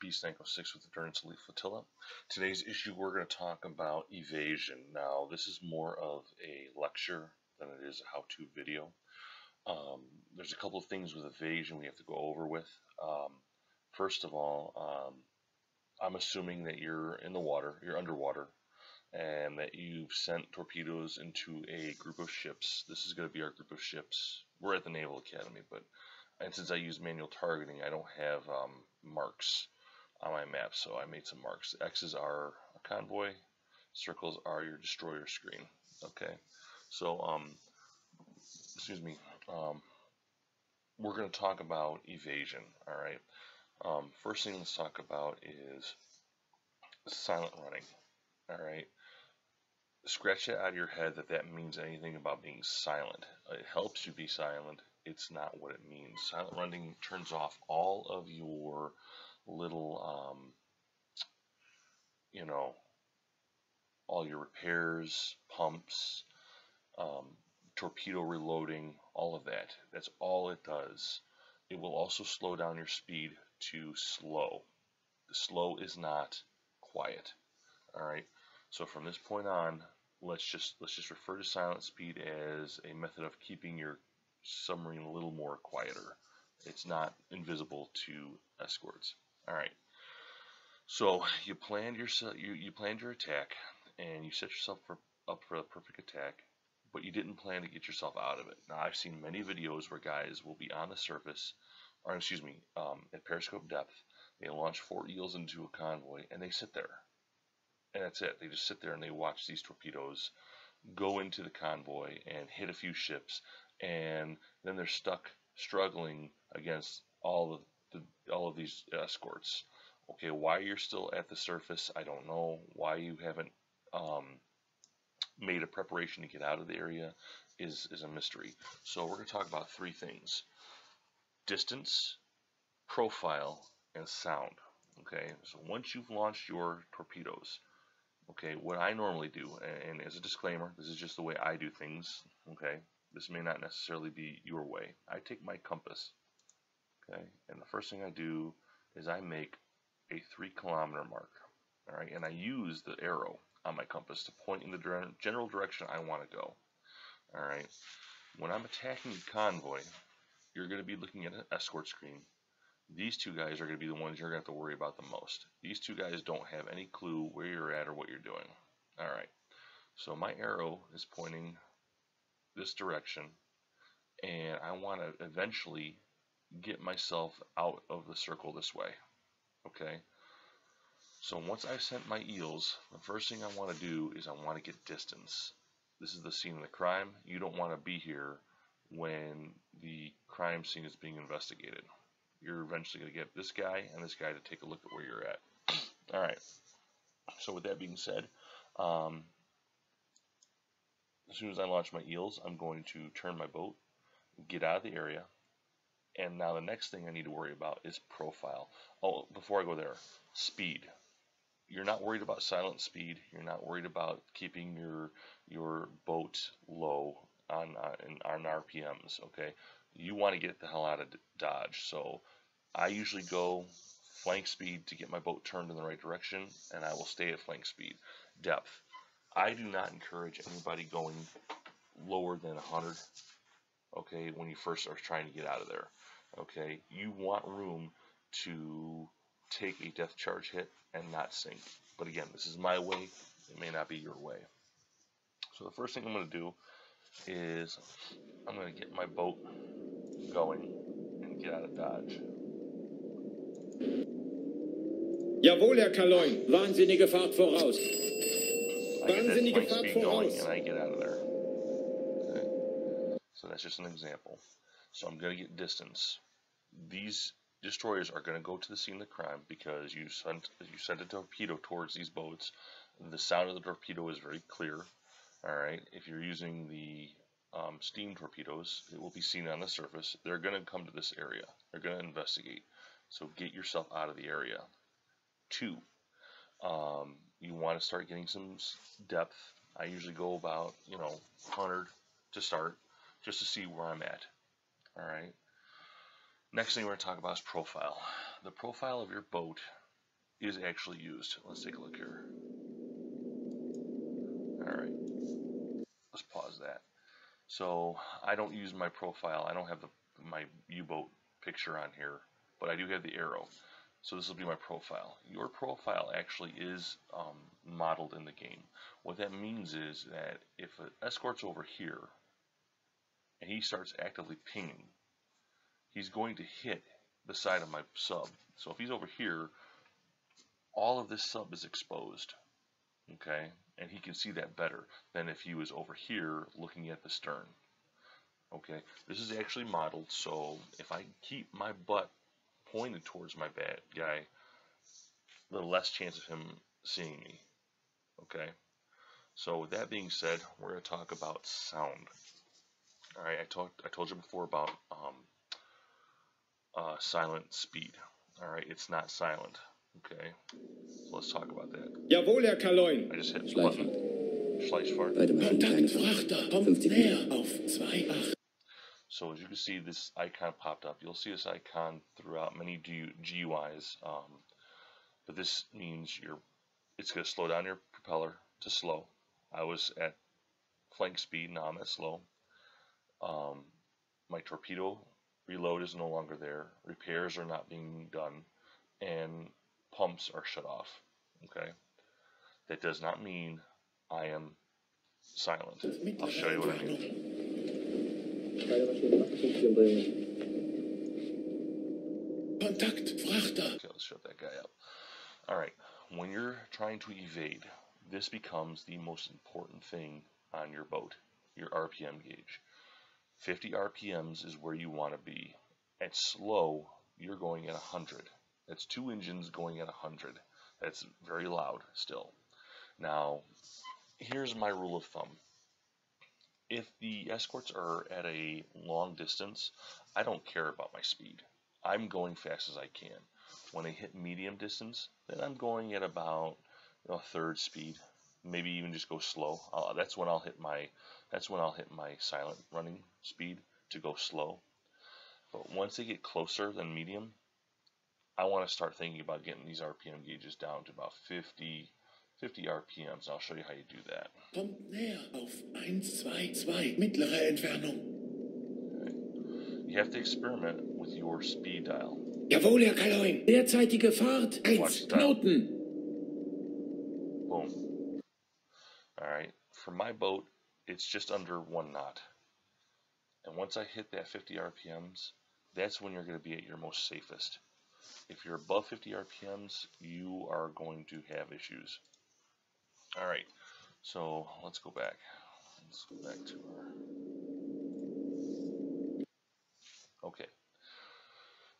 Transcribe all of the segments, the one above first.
Bstanko6 with the Endurance Elite Flotilla. Today's issue, we're going to talk about evasion. Now, this is more of a lecture than it is a how-to video. There's a couple of things with evasion we have to go over with. First of all, I'm assuming that you're in the water, you're underwater, and that you've sent torpedoes into a group of ships. This is going to be our group of ships. We're at the Naval Academy, and since I use manual targeting, I don't have marks on my map, so I made some marks. X's are a convoy, circles are your destroyer screen. Okay, so excuse me. We're going to talk about evasion. All right. First thing let's talk about is silent running. All right. Scratch it out of your head that means anything about being silent. It helps you be silent. It's not what it means. Silent running turns off all of your little, all your repairs, pumps, torpedo reloading, all of that. That's all it does. It will also slow down your speed to slow. The slow is not quiet. All right. So from this point on, let's just refer to silent speed as a method of keeping your submarine a little more quieter. It's not invisible to escorts. All right. So you planned your attack and you set yourself up for a perfect attack, but you didn't plan to get yourself out of it. Now I've seen many videos where guys will be on the surface, or excuse me, at periscope depth. They launch 4 eels into a convoy and they sit there. And that's it. They just sit there and they watch these torpedoes go into the convoy and hit a few ships, and then they're stuck struggling against all of these escorts. Okay, why you're still at the surface, I don't know. Why you haven't made a preparation to get out of the area is a mystery. So we're going to talk about 3 things: distance, profile, and sound. Okay, so once you've launched your torpedoes, okay, what I normally do, and as a disclaimer, this is just the way I do things, okay, this may not necessarily be your way. I take my compass, okay, and the first thing I do is I make a 3-kilometer mark, all right, and I use the arrow on my compass to point in the general direction I want to go, all right. When I'm attacking a convoy, you're going to be looking at an escort screen. These 2 guys are going to be the ones you're going to have to worry about the most. These 2 guys don't have any clue where you're at or what you're doing. Alright, so my arrow is pointing this direction, and I want to eventually get myself out of the circle this way. Okay, so once I've sent my eels, the first thing I want to do is I want to get distance. This is the scene of the crime. You don't want to be here when the crime scene is being investigated. You're eventually going to get this guy and this guy to take a look at where you're at. Alright, so with that being said, as soon as I launch my eels, I'm going to turn my boat, get out of the area, and now the next thing I need to worry about is profile. Oh, before I go there, speed. You're not worried about silent speed. You're not worried about keeping your boat low on RPMs, okay? You want to get the hell out of Dodge. So I usually go flank speed to get my boat turned in the right direction, and I will stay at flank speed. Depth. I do not encourage anybody going lower than 100, okay, when you first are trying to get out of there. Okay, you want room to take a depth charge hit and not sink. But again, this is my way. It may not be your way. So the first thing I'm going to do is I'm going to get my boat going and get out of Dodge. Jawohl, Herr Kaloin. Wahnsinnige Fahrt voraus. Wahnsinnige Fahrt voraus. And I get out of there. Okay. So that's just an example. So I'm going to get distance. These destroyers are going to go to the scene of the crime because you sent a torpedo towards these boats. The sound of the torpedo is very clear. All right. If you're using the steam torpedoes, it will be seen on the surface. They're going to come to this area. They're going to investigate. So get yourself out of the area. 2, you want to start getting some depth. I usually go about 100 to start, just to see where I'm at. All right. Next thing we're going to talk about is profile. The profile of your boat is actually used. Let's take a look here. Alright, let's pause that. So I don't use my profile. I don't have my U-boat picture on here, but I do have the arrow. So this will be my profile. Your profile actually is modeled in the game. What that means is that if an escort's over here and he starts actively pinging, he's going to hit the side of my sub. So if he's over here, all of this sub is exposed, okay? And he can see that better than if he was over here looking at the stern. Okay, this is actually modeled, so if I keep my butt pointed towards my bad guy, the less chance of him seeing me. Okay, so with that being said, we're going to talk about sound. All right, I told you before about silent speed. All right, it's not silent. Okay, so let's talk about that. Jawohl, Herr Kaloin. I just hit the button. Schleichfahrt. Kontaktfrachter, kommt näher auf 2,8. So as you can see, this icon popped up. You'll see this icon throughout many GUIs, but this means it's going to slow down your propeller to slow. I was at flank speed, now I'm at slow. My torpedo reload is no longer there. Repairs are not being done, and pumps are shut off. Okay, that does not mean I am silent. I'll show you what I mean. Kontaktfrachter. Okay, let's shut that guy up. Alright, when you're trying to evade, this becomes the most important thing on your boat, your RPM gauge. 50 RPMs is where you want to be. At slow, you're going at 100. That's 2 engines going at 100. That's very loud still. Now, here's my rule of thumb. If the escorts are at a long distance, I don't care about my speed. I'm going fast as I can. When I hit medium distance, then I'm going at about a third speed, maybe even just go slow. That's when I'll hit my silent running speed to go slow. But once they get closer than medium, I want to start thinking about getting these RPM gauges down to about 50 RPMs. I'll show you how you do that. Kommt näher auf 1,2,2 mittlere Entfernung. Okay. You have to experiment with your speed dial. Jawohl, Herr Kaloin. Derzeitige Fahrt 1 Knoten. Boom. Alright, for my boat, it's just under 1 knot. And once I hit that 50 RPMs, that's when you're going to be at your most safest. If you're above 50 RPMs, you are going to have issues. Alright, so let's go back. Let's go back to our... Okay.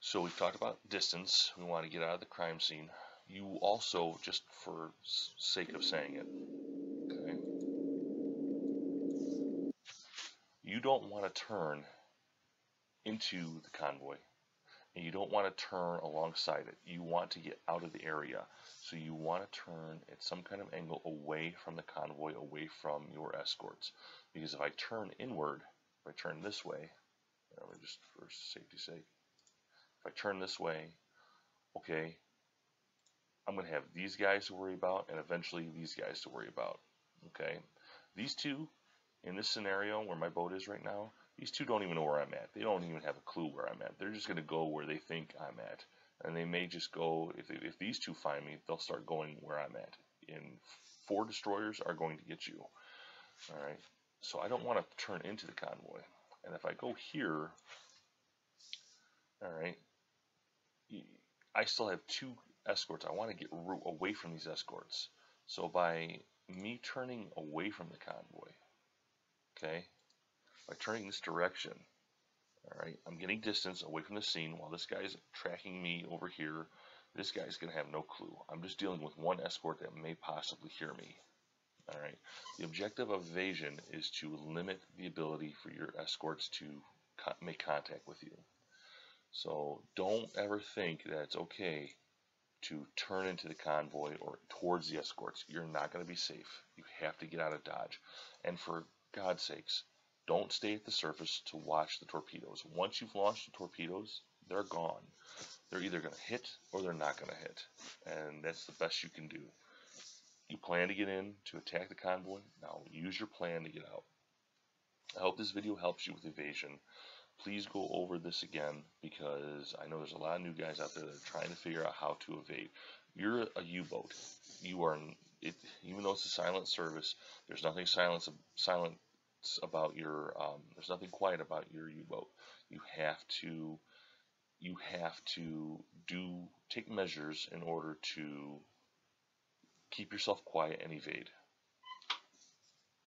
So we've talked about distance. We want to get out of the crime scene. You also, just for sake of saying it, okay, you don't want to turn into the convoy, and you don't want to turn alongside it. You want to get out of the area. So you want to turn at some kind of angle away from the convoy, away from your escorts. Because if I turn inward, if I turn this way, just for safety's sake, if I turn this way, okay, I'm going to have these guys to worry about, and eventually these guys to worry about. Okay, these two, in this scenario where my boat is right now, these two don't even know where I'm at. They don't even have a clue where I'm at. They're just going to go where they think I'm at. And they may just go, if these two find me, they'll start going where I'm at. And 4 destroyers are going to get you. Alright, so I don't want to turn into the convoy. And if I go here, alright, I still have 2 escorts. I want to get away from these escorts. So by me turning away from the convoy, okay, by turning this direction, alright, I'm getting distance away from the scene while this guy's tracking me over here. This guy's going to have no clue. I'm just dealing with 1 escort that may possibly hear me. Alright, the objective of evasion is to limit the ability for your escorts to make contact with you. So don't ever think that it's okay to turn into the convoy or towards the escorts. You're not going to be safe. You have to get out of dodge. And for God's sakes, don't stay at the surface to watch the torpedoes. Once you've launched the torpedoes, they're gone. They're either going to hit or they're not going to hit, and that's the best you can do. You plan to get in to attack the convoy. Now use your plan to get out. I hope this video helps you with evasion. Please go over this again, because I know there's a lot of new guys out there that are trying to figure out how to evade. You're a U-boat. You are, even though it's a silent service, there's nothing silent about your. There's nothing quiet about your U-boat. You have to take measures in order to keep yourself quiet and evade.